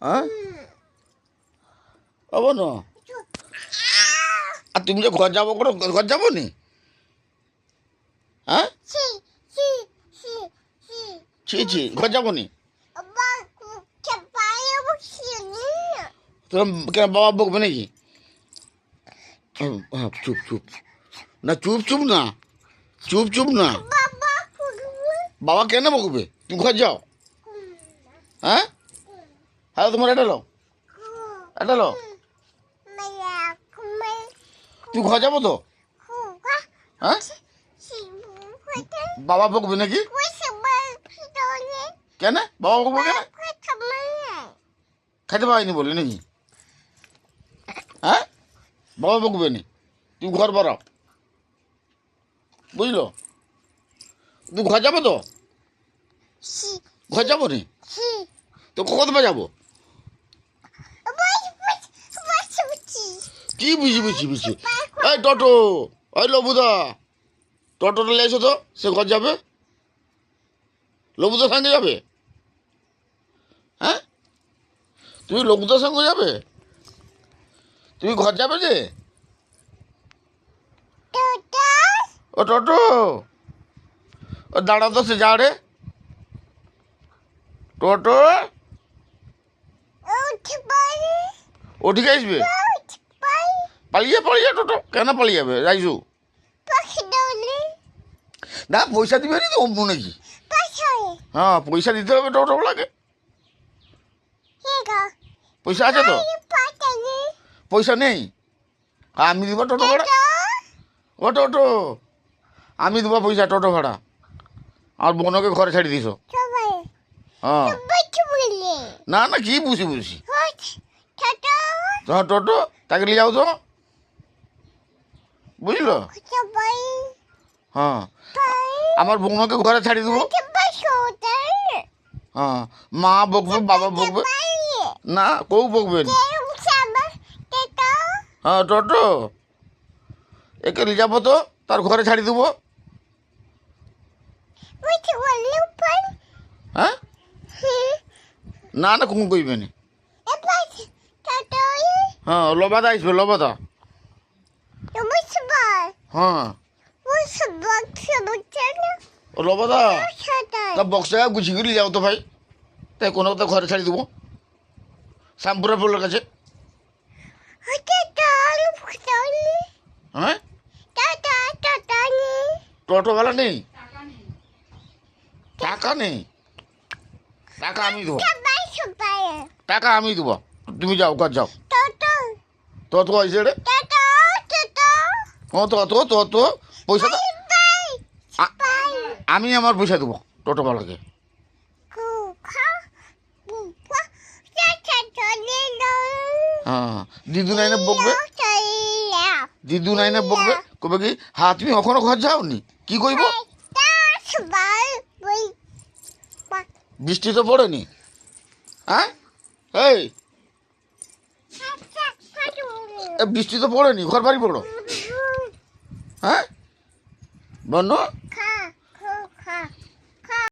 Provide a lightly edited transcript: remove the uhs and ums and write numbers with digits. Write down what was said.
হ্যাঁ হবো না। আর তুমি যে ঘর যাবো কোনো ঘর যাবো নি? হ্যাঁ ছি ছি ঘর যাবো নি? তোর কেন বাবা বকবে নাকি? হ্যাঁ চুপ চুপ না, চুপ চুপ না, চুপ চুপ না। বাবা কেন বকবে? তুমি ঘর যাও। হ্যাঁ হ্যাঁ তোমার এটা লো, এটা লো। তুই ঘর যাবো তো? হ্যাঁ বাবা বকবে নাকি? কেন বাবা বকবে কেন? খাইতে পারিনি বলে নাকি? হ্যাঁ বাবা বকবে নি, তুমি ঘর বাড়াও বুঝলো? তুমি ঘর যাবো তো? ঘর যাবো নি তো কত যাবো? কি বুঝি বুঝি বুঝি? এই টোটো, ওই লবুদা, টোটোটা নিয়ে এসো তো, সে ঘর যাবে। লবুদার সঙ্গে যাবে? হ্যাঁ তুমি লবুদার সঙ্গে যাবে? তুমি ঘর যাবে যে? ও টোটো, ও দাঁড়া তো, সে যা রে টোটো। ও ঠিক আসবে? পালিয়ে পালিয়ে টোটো কেন পালিয়ে যাবে? রাইজু না পয়সা দিবে নি তো অম্বু নাকি? হ্যাঁ পয়সা দিতে হবে টোটোওয়ালাকে। পয়সা আছে তো? পয়সা নেই? আমি দিব টোটো ভাড়া। ও টোটো আমি দেবো পয়সা টোটো ভাড়া। আর বোনকে ঘরে ছাড়ি দিস। হ্যাঁ না না কি বুঝি বুঝি। হ্যাঁ টোটো তাকে নিয়ে যাও তো, বুঝলো? হ্যাঁ আমার বোনকে ঘরে ছাড়ি দেবো। হ্যাঁ মা বকবে, বাবা বকবে না, কেউ বকবে না। হ্যাঁ টোটো একে নিয়ে যাবো তো, তার ঘরে ছাড়ি দেবো। হ্যাঁ না না কুমু কইবে না। হ্যাঁ লবাদা আসবে, লবাদা। হ্যাঁ ও লবাদা তা বক্সটা গুছিয়ে নিয়ে যাও তো ভাই, তাই কোনো কথা ঘরে ছাড়ি দেবো শ্যামপুরের পোলের কাছে। হ্যাঁ টোটোওয়ালা নেই, টাকা নেই, টাকা আমি দেবো, টাকা আমি দেবো, তুমি যাও ঘর যাও। তো তো আইসে রে ও তো তো তো তো পয়সা দাও। আমি আমার পয়সা দেবো টোটোওয়ালাকে। হ্যাঁ দিদু নাইনে বকবে, দিদু নাইনে বকবে, কবে কি হ্যাঁ তুমি এখনো ঘর যাওনি, কি কইব? বৃষ্টি তো পড়েনি। হ্যাঁ এই বৃষ্টি তো পড়েনি, ঘর বাড়ি পড়ো। হ্যাঁ বন্য